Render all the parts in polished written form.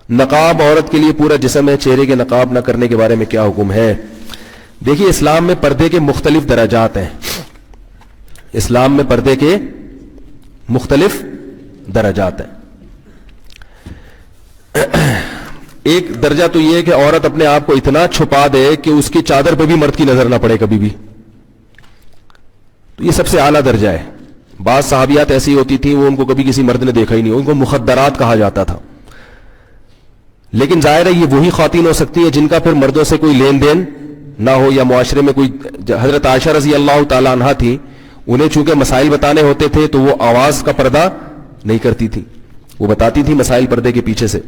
نقاب عورت کے لیے پورا جسم ہے, چہرے کے نقاب نہ کرنے کے بارے میں کیا حکم ہے؟ دیکھیے اسلام میں پردے کے مختلف درجات ہیں. اسلام میں پردے کے مختلف درجات ہیں. ایک درجہ تو یہ ہے کہ عورت اپنے آپ کو اتنا چھپا دے کہ اس کی چادر پہ بھی مرد کی نظر نہ پڑے کبھی بھی, تو یہ سب سے اعلیٰ درجہ ہے. بعض صحابیات ایسی ہوتی تھیں وہ ان کو کبھی کسی مرد نے دیکھا ہی نہیں, ان کو مخدرات کہا جاتا تھا. لیکن ظاہر ہے یہ وہی خواتین ہو سکتی ہیں جن کا پھر مردوں سے کوئی لین دین نہ ہو, یا معاشرے میں کوئی. حضرت عائشہ رضی اللہ تعالی عنہا تھی, انہیں چونکہ مسائل بتانے ہوتے تھے تو وہ آواز کا پردہ نہیں کرتی تھی, وہ بتاتی تھی مسائل پردے کے پیچھے سے.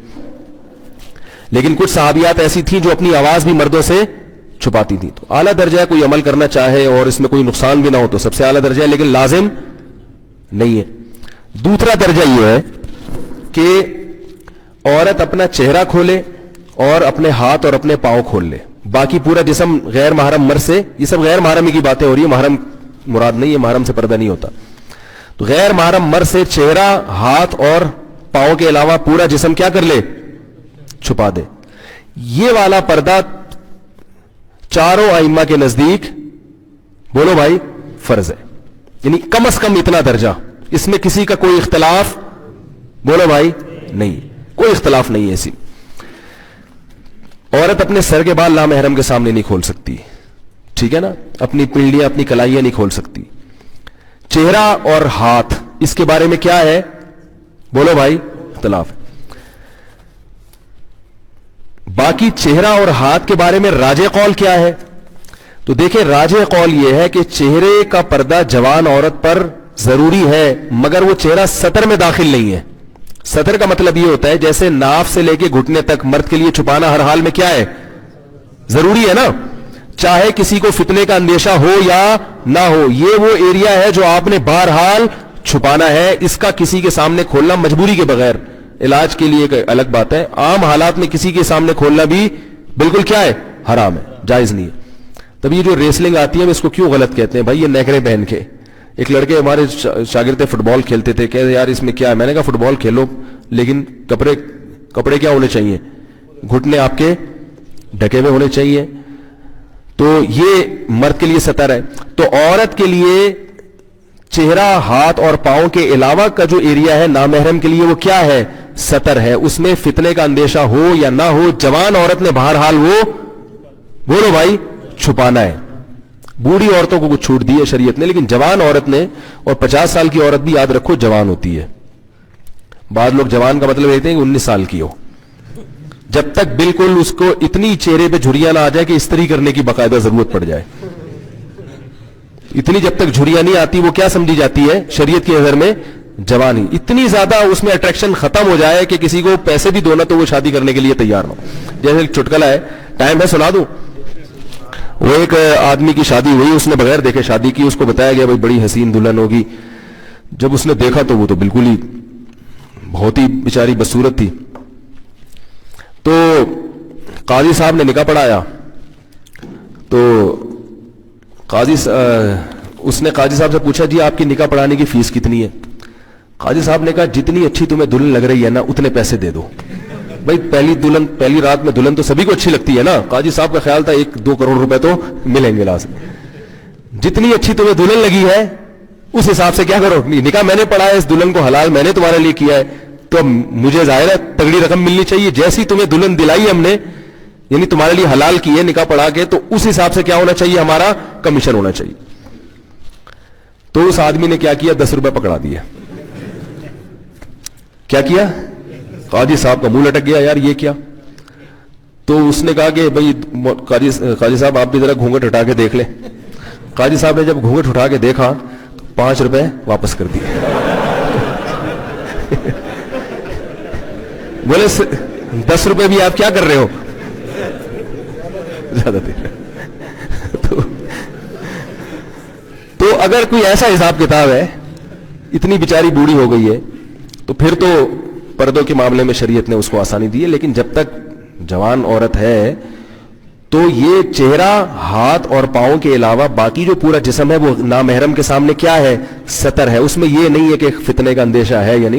لیکن کچھ صحابیات ایسی تھیں جو اپنی آواز بھی مردوں سے چھپاتی تھیں. تو اعلیٰ درجہ ہے, کوئی عمل کرنا چاہے اور اس میں کوئی نقصان بھی نہ ہو تو سب سے اعلیٰ درجہ ہے, لیکن لازم نہیں ہے. دوسرا درجہ یہ ہے کہ عورت اپنا چہرہ کھولے اور اپنے ہاتھ اور اپنے پاؤں کھول لے, باقی پورا جسم غیر محرم مرد سے. یہ سب غیر محرمی کی باتیں ہو رہی ہیں, محرم مراد نہیں ہے, محرم سے پردہ نہیں ہوتا. تو غیر محرم مرد سے چہرہ, ہاتھ اور پاؤں کے علاوہ پورا جسم کیا کر لے, چھپا دے. یہ والا پردہ چاروں ائمہ کے نزدیک, بولو بھائی, فرض ہے. یعنی کم از کم اتنا درجہ, اس میں کسی کا کوئی اختلاف, بولو بھائی, نہیں, کوئی اختلاف نہیں ہے. اسی عورت اپنے سر کے بال نامحرم کے سامنے نہیں کھول سکتی, ٹھیک ہے نا, اپنی پنڈلیاں اپنی کلائیاں نہیں کھول سکتی. چہرہ اور ہاتھ, اس کے بارے میں کیا ہے, بولو بھائی, اختلاف ہے. باقی چہرہ اور ہاتھ کے بارے میں راجح قول کیا ہے؟ تو دیکھیں راجح قول یہ ہے کہ چہرے کا پردہ جوان عورت پر ضروری ہے, مگر وہ چہرہ سطر میں داخل نہیں ہے. سطر کا مطلب یہ ہوتا ہے جیسے ناف سے لے کے گھٹنے تک مرد کے لیے چھپانا ہر حال میں کیا ہے, ضروری ہے نا, چاہے کسی کو فتنے کا اندیشہ ہو یا نہ ہو. یہ وہ ایریا ہے جو آپ نے بہرحال چھپانا ہے, اس کا کسی کے سامنے کھولنا مجبوری کے بغیر, علاج کے لیے ایک الگ بات ہے, عام حالات میں کسی کے سامنے کھولنا بھی بالکل کیا ہے, حرام ہے, جائز نہیں ہے. تب یہ جو ریسلنگ آتی ہے اس کو کیوں غلط کہتے ہیں بھائی, یہ نیکریں پہن کے. ایک لڑکے ہمارے شاگرد فٹ بال کھیلتے تھے, کہتے یار اس میں کیا ہے, میں نے کہا فٹ بال کھیلو لیکن کپڑے کیا ہونے چاہیے, گھٹنے آپ کے ڈھکے ہوئے ہونے چاہیے. تو یہ مرد کے لیے سطر ہے. تو عورت کے لیے چہرہ, ہاتھ اور پاؤں کے علاوہ کا جو ایریا ہے نامحرم کے لیے وہ کیا ہے, سطر ہے. اس میں فتنے کا اندیشہ ہو یا نہ ہو, جوان عورت نے بہرحال وہ, بولو بھائی, چھپانا ہے. بوڑھی عورتوں کو کچھ چھوٹ دی ہے شریعت نے, لیکن جوان عورت نے, اور 50 سال کی عورت بھی یاد رکھو جوان ہوتی ہے. بعض لوگ جوان کا مطلب کہتے ہیں کہ 19 سال کی ہو, جب تک بالکل اس کو اتنی چہرے پہ جھریاں نہ آ جائے کہ استری کرنے کی باقاعدہ ضرورت پڑ جائے, اتنی جب تک جھریاں نہیں آتی وہ کیا سمجھی جاتی ہے شریعت کی نظر میں, جوانی. اتنی زیادہ اس میں اٹریکشن ختم ہو جائے کہ کسی کو پیسے بھی دو نا تو وہ شادی کرنے کے لیے تیار نہ ہو. جیسے ایک چٹکلا ہے, ٹائم ہے سنا دوں. وہ ایک آدمی کی شادی ہوئی, اس نے بغیر دیکھے شادی کی, اس کو بتایا گیا بھائی بڑی حسین دلہن ہوگی. جب اس نے دیکھا تو وہ تو بالکل ہی بہت ہی بیچاری بدصورت تھی. تو قاضی صاحب نے نکاح پڑھایا, تو اس نے قاضی صاحب سے پوچھا جی آپ کی نکاح پڑھانے کی فیس کتنی ہے؟ قاضی صاحب نے کہا جتنی اچھی تمہیں دلہن لگ رہی ہے نا اتنے پیسے دے دو. بھائی پہلی رات میں دلہن تو سبھی کو اچھی لگتی ہے نا, قاضی صاحب کا خیال تھا 1-2 کروڑ روپے تو ملیں گے لازم. جتنی اچھی تمہیں دلہن لگی ہے اس حساب سے کیا کرو, نکاح میں نے پڑھا ہے, اس دلہن کو حلال میں نے تمہارے لیے کیا ہے, تو مجھے ظاہر ہے تگڑی رقم ملنی چاہیے. جیسی تمہیں دلہن دلائی ہم نے, یعنی تمہارے لیے حلال کی ہے نکاح پڑھا کے, تو اس حساب سے کیا ہونا چاہیے, ہمارا کمیشن ہونا چاہیے. تو اس آدمی نے کیا کیا, 10 روپے پکڑا دیا. کیا کیا, قاضی صاحب کا منہ لٹک گیا, یار یہ کیا. تو اس نے کہا کہ بھائی قاضی صاحب آپ بھی ذرا گھونگھٹ ہٹا کے دیکھ لیں. قاضی صاحب نے جب گھونگھٹ اٹھا کے دیکھا تو 5 روپے واپس کر دیے. بولے 10 روپے بھی آپ کیا کر رہے ہو, زیادہ دے. تو اگر کوئی ایسا حساب کتاب ہے, اتنی بیچاری بوڑھی ہو گئی ہے, تو پھر تو پردوں کے معاملے میں شریعت نے اس کو آسانی دی ہے. لیکن جب تک جوان عورت ہے تو یہ چہرہ, ہاتھ اور پاؤں کے علاوہ باقی جو پورا جسم ہے وہ نامحرم کے سامنے کیا ہے, سطر ہے. اس میں یہ نہیں ہے کہ فتنے کا اندیشہ ہے یا نہیں.